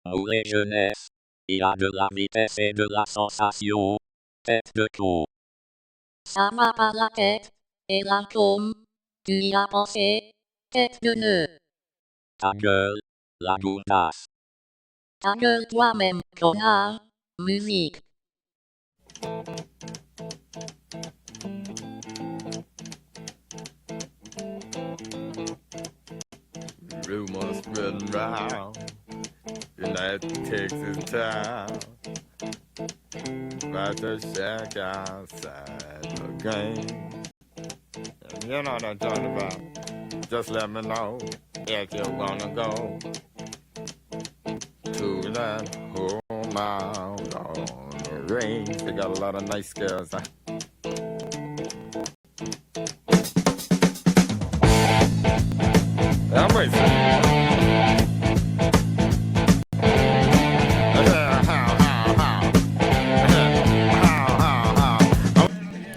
Moulet jeunesse. Il a de la vitesse et de la sensation. Tête de con. Ça va pas la tête. Et l'atome. Tu y as pensé. Tête de nœud. Ta gueule, la gourdasse. Ta gueule toi-même, connard. Musique. Rumors spreading round United Texas town about to shack outside the game. And you know what I'm talking about. Just let me know if you wanna go to that home out on the range. They got a lot of nice girls. Huh? I'm racing.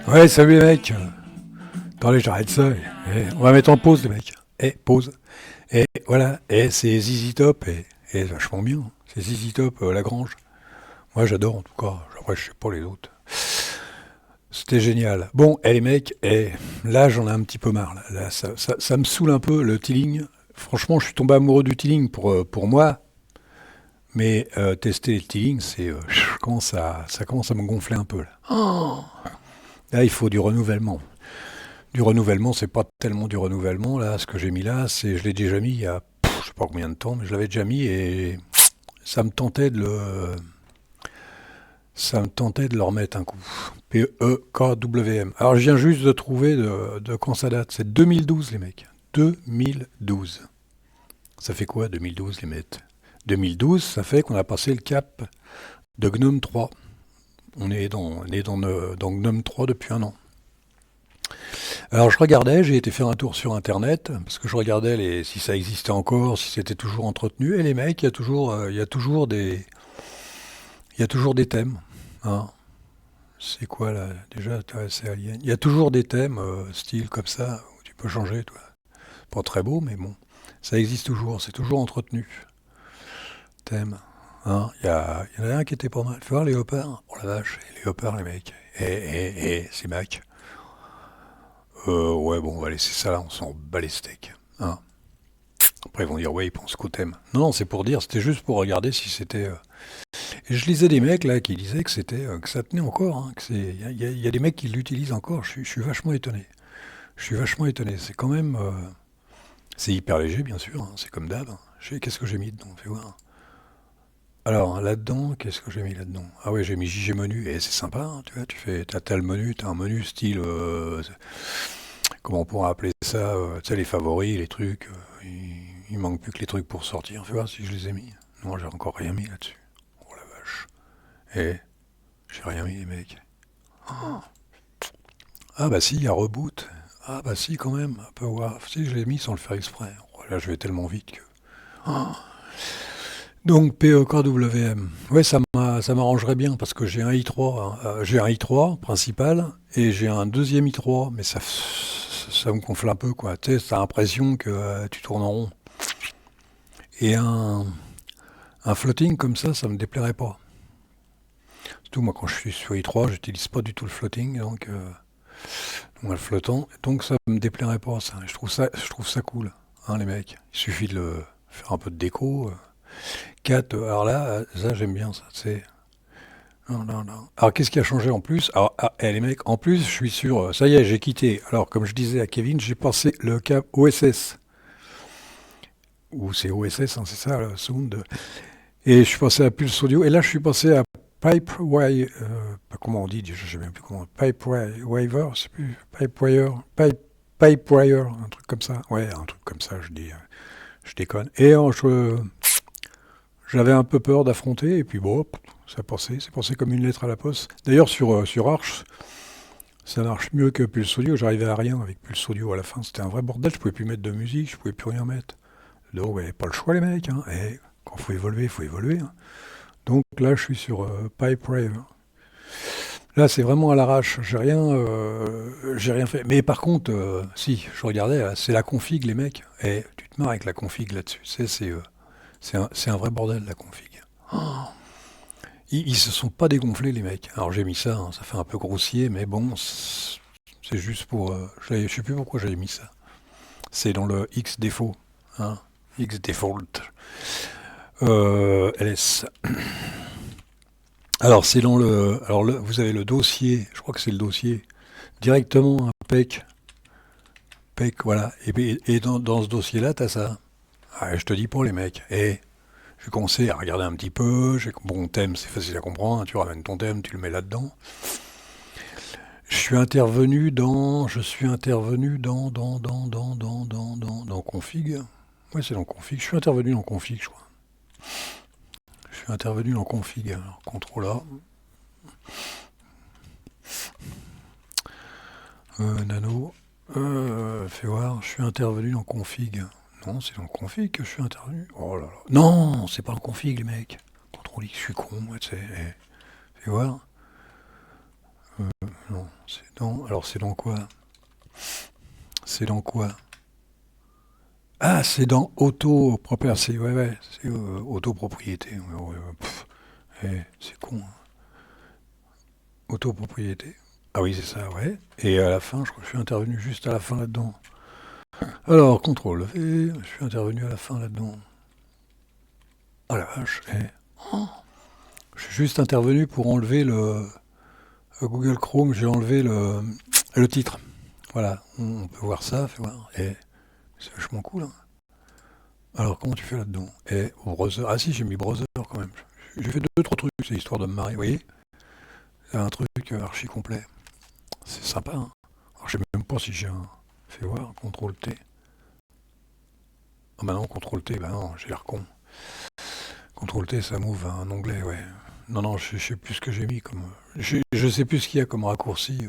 Ouais, salut les mecs. Attendez, j'arrête ça. On va mettre en pause les mecs. Pause. Et voilà. Et c'est ZZ Top. Et c'est vachement bien. C'est ZZ Top, Lagrange. Moi j'adore en tout cas. Après je sais pas les autres. C'était génial. Bon, les mecs, là j'en ai un petit peu marre. Là, ça me saoule un peu le Teeling. Franchement, je suis tombé amoureux du Teeling pour moi. Mais tester le Teeling, ça commence à me gonfler un peu là. Là, il faut du renouvellement. Du renouvellement, c'est pas tellement du renouvellement. Là, ce que j'ai mis là, je l'ai déjà mis il y a, je sais pas combien de temps, mais je l'avais déjà mis et ça me tentait de le remettre un coup. P-E-K-W-M. Alors, je viens juste de trouver de quand ça date. C'est 2012, les mecs. 2012. Ça fait quoi, 2012, les mecs? 2012, ça fait qu'on a passé le cap de GNOME 3. On est dans GNOME 3 depuis un an. Alors je regardais, j'ai été faire un tour sur internet, parce que je regardais si ça existait encore, si c'était toujours entretenu, et les mecs, il y a toujours des thèmes. Hein. C'est quoi là? Déjà, c'est Alien. Il y a toujours des thèmes, style comme ça, où tu peux changer, toi. Pas très beau, mais bon. Ça existe toujours, c'est toujours entretenu. Thème. Hein, il y en a un qui était pas mal. Tu vois, Léopard? Oh la vache, Léopard, les mecs. C'est Mac. Ouais, bon, on va laisser ça là, on s'en bat les steaks. Hein. Après, ils vont dire, ouais, ils pensent qu'au thème. Non, c'est pour dire, c'était juste pour regarder si c'était. Et je lisais des mecs là qui disaient que ça tenait encore. Hein, il y a des mecs qui l'utilisent encore. Je suis vachement étonné. Je suis vachement étonné. C'est quand même. C'est hyper léger, bien sûr. Hein, c'est comme d'hab. Qu'est-ce que j'ai mis dedans? Fais voir. Alors là-dedans, qu'est-ce que j'ai mis là-dedans? Ah ouais, j'ai mis JG menu, et c'est sympa, hein, tu vois, t'as le menu, t'as un menu style, comment on pourrait appeler ça, tu sais, les favoris, les trucs, il manque plus que les trucs pour sortir, fais voir si je les ai mis. Non, j'ai encore rien mis là-dessus. Oh la vache. J'ai rien mis les mecs. Ah bah si, il y a reboot. Ah bah si, quand même, un peu voir. Si, je l'ai mis sans le faire exprès. Oh, là, je vais tellement vite que... Donc PEKWM. Ouais, ça m'arrangerait bien parce que j'ai un i3, hein, j'ai un i3 principal et j'ai un deuxième i3, mais ça me gonfle un peu quoi. Tu sais, t'as l'impression que tu tournes en rond. Et un floating comme ça me déplairait pas. Surtout moi quand je suis sur i3, j'utilise pas du tout le floating, donc le flottant, donc ça me déplairait pas ça. Je trouve ça cool, hein, les mecs. Il suffit de le faire un peu de déco. 4, alors là, ça j'aime bien ça, c'est... Non, non, non. Alors qu'est-ce qui a changé en plus? Alors, les mecs, en plus, je suis sûr, ça y est, j'ai quitté. Alors, comme je disais à Kevin, j'ai passé le cap OSS. Ou c'est OSS, hein, c'est ça, le sound. Et je suis passé à Pulse Audio. Et là, je suis passé à Pipewire. Comment on dit? Je sais même plus comment. Pipewire, je sais plus. Pipewire, un truc comme ça. Ouais, un truc comme ça, je dis. Je déconne. Et j'avais un peu peur d'affronter, et puis bon, c'est passé comme une lettre à la poste. D'ailleurs, sur Arch, ça marche mieux que Pulse Audio. J'arrivais à rien avec Pulse Audio à la fin. C'était un vrai bordel. Je pouvais plus mettre de musique, je pouvais plus rien mettre. Donc, pas le choix, les mecs. Hein. Et quand il faut évoluer, il faut évoluer. Hein. Donc là, je suis sur Pipewire. Là, c'est vraiment à l'arrache. J'ai rien fait. Mais par contre, si, je regardais, là, c'est la config, les mecs. Et tu te marres avec la config là-dessus. C'est un vrai bordel, la config. Oh, ils se sont pas dégonflés, les mecs. Alors j'ai mis ça, hein, ça fait un peu grossier, mais bon, c'est juste pour... je sais plus pourquoi j'avais mis ça. C'est dans le X défaut, hein, X default. LS. Alors c'est dans le... Alors vous avez le dossier, je crois que c'est le dossier, directement un PEC. PEC, voilà. Et dans ce dossier-là, t'as ça. Ah, je te dis pas, les mecs. Et j'ai commencé à regarder un petit peu. Bon, thème, c'est facile à comprendre. Hein, tu ramènes ton thème, tu le mets là-dedans. Je suis intervenu dans config. Ouais, c'est dans config. Je suis intervenu dans config, je crois. Je suis intervenu dans config. Alors, CTRL A. Nano. Fais voir. Je suis intervenu dans config. Non, c'est dans config que je suis intervenu. Oh là là. Non, c'est pas dans config, les mecs. CTRL X, je suis con, moi, tu sais. Fais voir. Non, c'est dans... Alors, c'est dans quoi? C'est dans quoi? Ah, c'est dans auto-propriété. Ouais, c'est autopropriété. C'est con. Hein. Autopropriété. Ah oui, c'est ça, ouais. Et à la fin, je crois que je suis intervenu juste à la fin là-dedans. Alors, CTRL V, je suis intervenu à la fin là-dedans. Oh la vache, je suis juste intervenu pour enlever le Google Chrome, j'ai enlevé le titre. Voilà, on peut voir ça, fais voir. Et c'est vachement cool. Hein. Alors, comment tu fais là-dedans? Et au browser. Ah si, j'ai mis browser quand même. J'ai fait 2-3 trucs, c'est histoire de me marrer, vous voyez? C'est un truc archi complet. C'est sympa, hein. Alors, je sais même pas si j'ai un... Fais voir, CTRL T. Ah bah non, CTRL T, bah non, j'ai l'air con. CTRL T, ça m'ouvre un onglet, ouais. Non, je sais plus ce que j'ai mis comme... Je sais plus ce qu'il y a comme raccourci.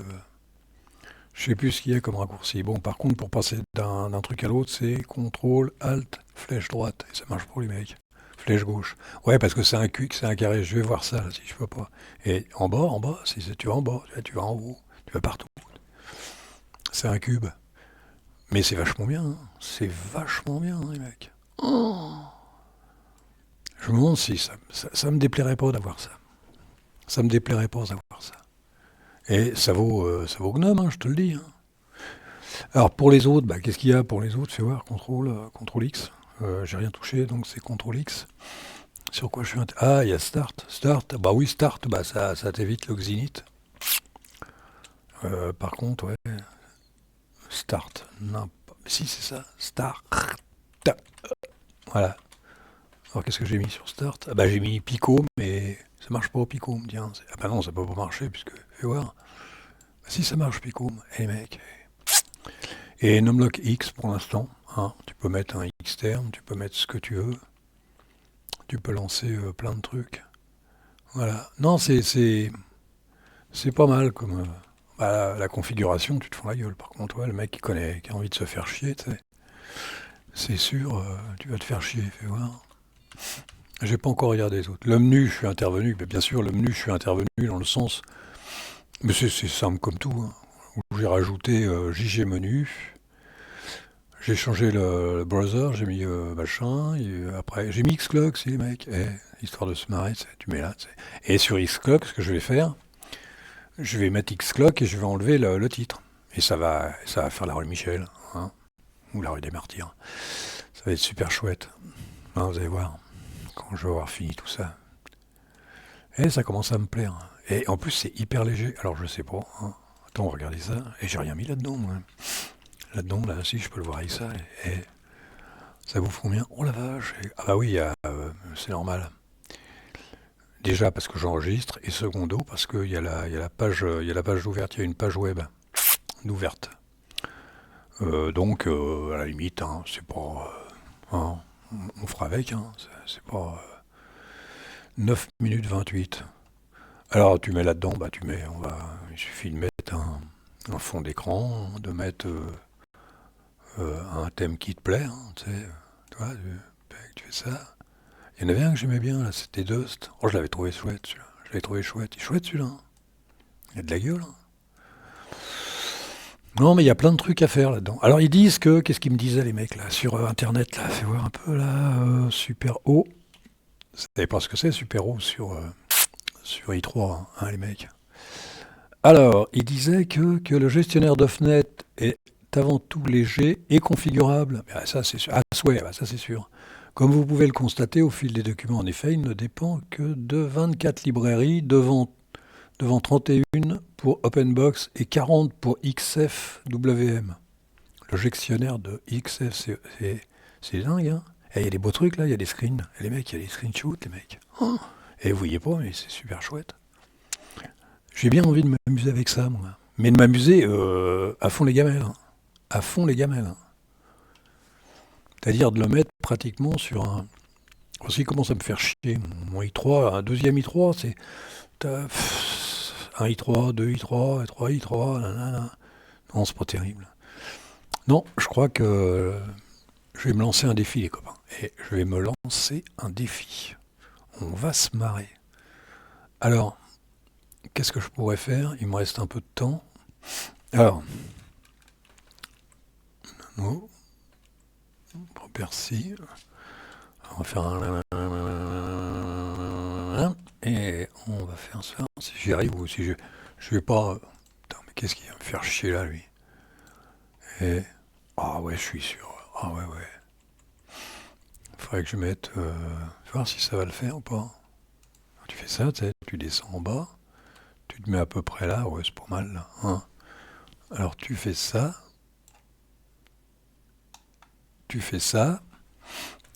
Je sais plus ce qu'il y a comme raccourci. Bon, par contre, pour passer d'un truc à l'autre, c'est CTRL, ALT, flèche droite. Et ça marche pour les mecs. Flèche gauche. Ouais, parce que c'est un cube, c'est un carré. Je vais voir ça, là, si je peux pas. Et en bas, si tu vas en bas, tu vas en haut, tu vas partout. C'est un cube. Mais c'est vachement bien, hein. C'est vachement bien, hein, les mecs. Oh, je me demande si ça me déplairait pas d'avoir ça. Ça me déplairait pas d'avoir ça. Et ça vaut Gnome, hein, je te le dis. Hein. Alors pour les autres, bah, qu'est-ce qu'il y a pour les autres? Fais voir, CTRL X. J'ai rien touché, donc c'est CTRL X. Sur quoi je suis Ah, il y a Start. Start, bah oui, Start, bah ça t'évite le Xinit. Par contre, ouais. Start. Non, si c'est ça. Start. Voilà. Alors qu'est-ce que j'ai mis sur Start? Ah bah j'ai mis Pico, mais ça marche pas au Pico, tiens. Ah bah non, ça peut pas marcher, puisque... Fais voir. Bah, si ça marche Pico, hey mec. Et Numlock X pour l'instant. Hein. Tu peux mettre un X terme, tu peux mettre ce que tu veux. Tu peux lancer plein de trucs. Voilà. Non, c'est pas mal comme... bah, la configuration, tu te fous la gueule. Par contre, ouais, le mec qui a envie de se faire chier, tu sais. C'est sûr, tu vas te faire chier, fais voir. J'ai pas encore regardé les autres. Le menu, je suis intervenu. Mais bien sûr, le menu, je suis intervenu dans le sens... Mais c'est simple comme tout. Hein, où j'ai rajouté JG menu. J'ai changé le browser, j'ai mis machin, et après j'ai mis Xcloak, si les mecs, histoire de se marrer, tu mets là. Et sur Xcloak, ce que je vais faire, je vais mettre Xcloak et je vais enlever le titre. Et ça va faire la rue Michel, hein, ou la rue des Martyrs. Ça va être super chouette. Hein, vous allez voir, quand je vais avoir fini tout ça. Et ça commence à me plaire. Et en plus, c'est hyper léger. Alors je sais pas. Hein. Attends, regardez ça. Et j'ai rien mis là-dedans, moi. Là-dedans, là, si je peux le voir avec ça, et ça vous fout bien. Oh la vache! Ah bah oui, c'est normal. Déjà parce que j'enregistre, et secondo parce qu'il y a la page d'ouverte, il y a une page web d'ouverte. Donc, à la limite, hein, c'est pas... hein, on fera avec, hein, c'est pas... 9 minutes 28. Alors, tu mets là-dedans, bah il suffit de mettre un fond d'écran, de mettre... un thème qui te plaît, hein, tu sais, tu fais ça. Il y en avait un que j'aimais bien, là, c'était Dust. Oh, je l'avais trouvé chouette, celui-là. Je l'avais trouvé chouette. Il est chouette, celui-là. Hein. Il a de la gueule. Hein. Non, mais il y a plein de trucs à faire là-dedans. Alors ils disent que, qu'est-ce qu'ils me disaient les mecs là sur internet là, fais voir un peu là, Super O. Vous savez pas ce que c'est Super O sur i3, hein, les mecs. Alors, ils disaient que le gestionnaire d'OffNet est avant tout léger et configurable. Ah, ça c'est sûr. Ah, souhait, bah, ça c'est sûr. Comme vous pouvez le constater au fil des documents, en effet, il ne dépend que de 24 librairies devant 31 pour OpenBox et 40 pour XFWM. Le gestionnaire de XF, c'est dingue, hein. Et il y a des beaux trucs là, il y a des screens. Et les mecs, il y a des screenshots, les mecs. Oh, et vous voyez pas, mais c'est super chouette. J'ai bien envie de m'amuser avec ça, moi. Mais de m'amuser à fond les gamelles. Hein. À fond les gamelles. Hein. C'est-à-dire de le mettre pratiquement sur un... Aussi, comment ça me faire chier. Mon i3, un deuxième i3, c'est... Un i3, deux i3, trois i3, nanana. Non, c'est pas terrible. Non, je crois que je vais me lancer un défi, les copains. Et je vais me lancer un défi. On va se marrer. Alors, qu'est-ce que je pourrais faire? Il me reste un peu de temps. Alors, non, merci. On va faire un... Et on va faire ça. Si j'y arrive ou si je vais pas... Putain, mais qu'est-ce qui va me faire chier là, lui? Et... Ah ouais, je suis sûr. Ah ouais, ouais. Faudrait que je mette... voir si ça va le faire ou pas. Tu fais ça, tu sais, tu descends en bas. Tu te mets à peu près là. Ouais, c'est pas mal, là. Hein. Alors, tu fais ça. Tu fais ça.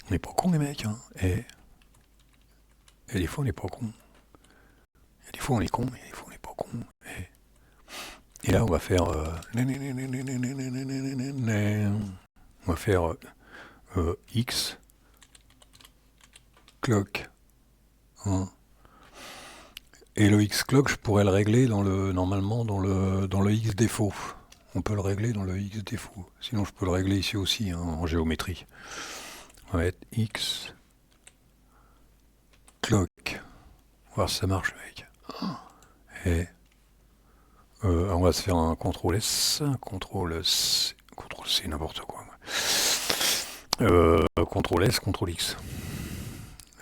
On n'est pas con, les mecs. Hein. Et des fois, on n'est pas con. Et des fois, on est con. Et des fois, on n'est pas con. Et là, on va faire... on va faire X clock. Hein. Et le X clock, je pourrais le régler normalement dans le X défaut. On peut le régler dans le X défaut. Sinon, je peux le régler ici aussi, hein, en géométrie. On va être X clock. On va voir si ça marche, mec. Et on va se faire un CTRL S, CTRL C, n'importe quoi. CTRL S, CTRL X.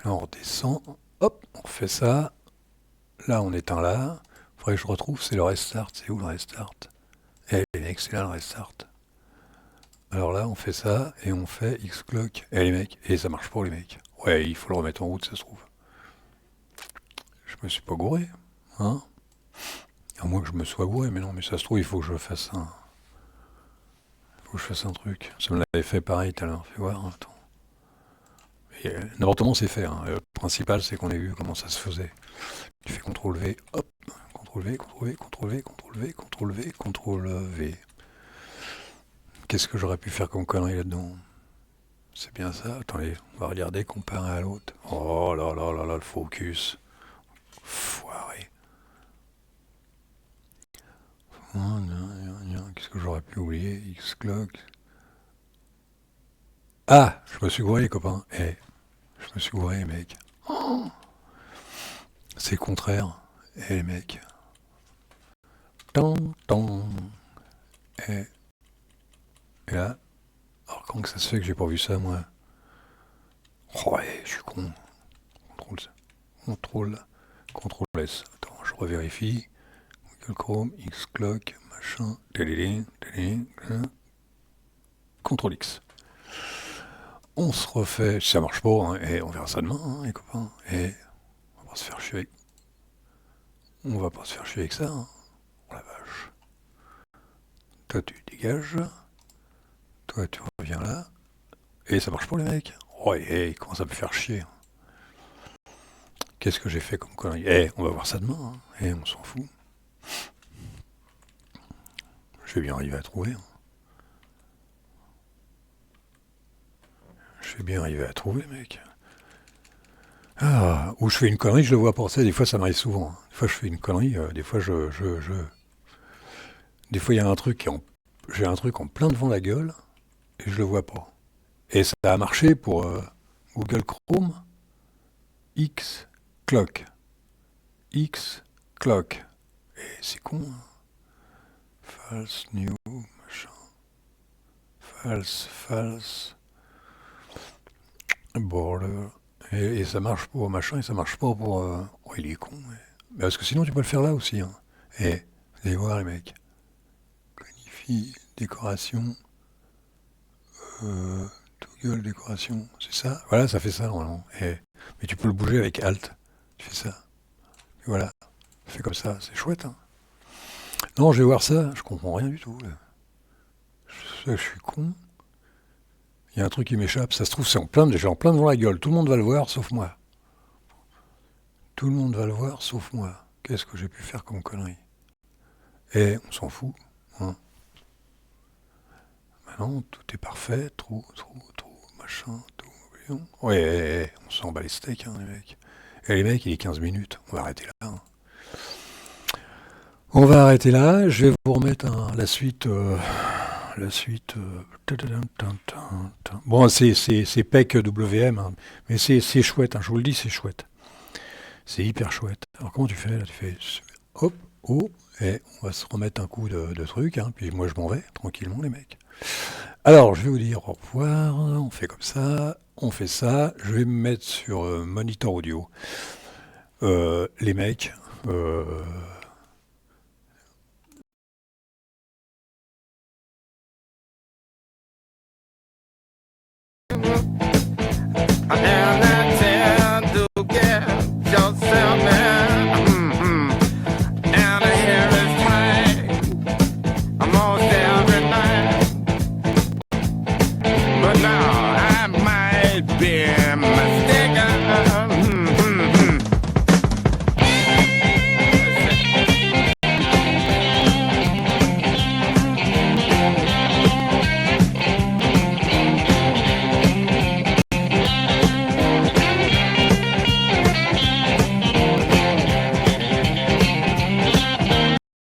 Là, on redescend. Hop, on fait ça. Là, on éteint là. Il faudrait que je retrouve, c'est le restart. C'est où le restart? Eh, les mecs, c'est là le restart. Alors là, on fait ça et on fait X-Clock. Eh, les mecs, et ça marche pas, les mecs. Ouais, il faut le remettre en route, ça se trouve. Je me suis pas gouré, hein? À moins que je me sois gouré, mais non, mais ça se trouve, il faut que je fasse un... Il faut que je fasse un truc. Ça me l'avait fait pareil tout à l'heure. Fais voir, attends. N'importe comment c'est fait. Hein. Le principal, c'est qu'on ait vu comment ça se faisait. Tu fais CTRL V, hop, CTRL V, CTRL V, CTRL V, CTRL V, CTRL V, CTRL V. Qu'est-ce que j'aurais pu faire comme connerie là-dedans? C'est bien ça. Attendez, on va regarder comparé à l'autre. Oh là là là là, le focus. Foiré. Qu'est-ce que j'aurais pu oublier? X-Clock. Ah, je me suis gouré, les copains. Eh, je me suis gouré, les mecs. Oh, c'est contraire. Eh, les mecs. Tant, tant. Et là, alors comment que ça se fait que j'ai pas vu ça, moi? Oh, ouais, je suis con. CTRL S. Attends, je revérifie. Google Chrome, X-Clock, machin. CTRL X. On se refait. Si ça marche pas, hein, et on verra ça demain, hein, les copains. Et on va pas se faire chier avec. On va pas se faire chier avec ça, hein. Oh la vache. Toi, tu dégages. Toi, tu reviens là. Et ça marche pas, les mecs. Oh, et comment ça me faire chier. Qu'est-ce que j'ai fait comme connerie? Eh, on va voir ça demain. Hein. Eh, on s'en fout. Je vais bien arriver à trouver. Hein. Je vais bien arriver à trouver, mec. Ah, ou je fais une connerie, je le vois passer. Des fois, ça m'arrive souvent. Hein. Des fois, je fais une connerie. Des fois, Des fois, il y a un truc j'ai un truc en plein devant la gueule et je le vois pas. Et ça a marché pour Google Chrome. X clock. X clock. Et c'est con. Hein. False, new, machin. False. Border. Et ça marche pour machin, et ça marche pas pour... Oh, il est con. Mais parce que sinon, tu peux le faire là aussi. Hein. Et vous allez voir, les mecs. Codify, décoration. Toggle, décoration. C'est ça. Voilà, ça fait ça, normalement. Mais tu peux le bouger avec Alt. Tu fais ça. Et voilà. Ça fait comme ça. C'est chouette, hein. Non, je vais voir ça. Je comprends rien du tout. Là. Je suis con. Il y a un truc qui m'échappe. Ça se trouve, j'ai en plein devant la gueule. Tout le monde va le voir, sauf moi. Tout le monde va le voir, sauf moi. Qu'est-ce que j'ai pu faire comme connerie? Et on s'en fout. Hein. Maintenant, tout est parfait. Trop, machin, tout. Ouais, on s'en bat les steaks, hein, les mecs. Et les mecs, il est 15 minutes. On va arrêter là. Hein. On va arrêter là. Je vais vous remettre la suite. Bon, c'est PEC WM, hein, mais c'est chouette, hein, je vous le dis, c'est chouette. C'est hyper chouette. Alors comment tu fais là? Tu fais hop, oh, et on va se remettre un coup de truc, hein, puis moi je m'en vais, tranquillement les mecs. Alors, je vais vous dire au revoir, on fait comme ça, on fait ça, je vais me mettre sur monitor audio. Les mecs, I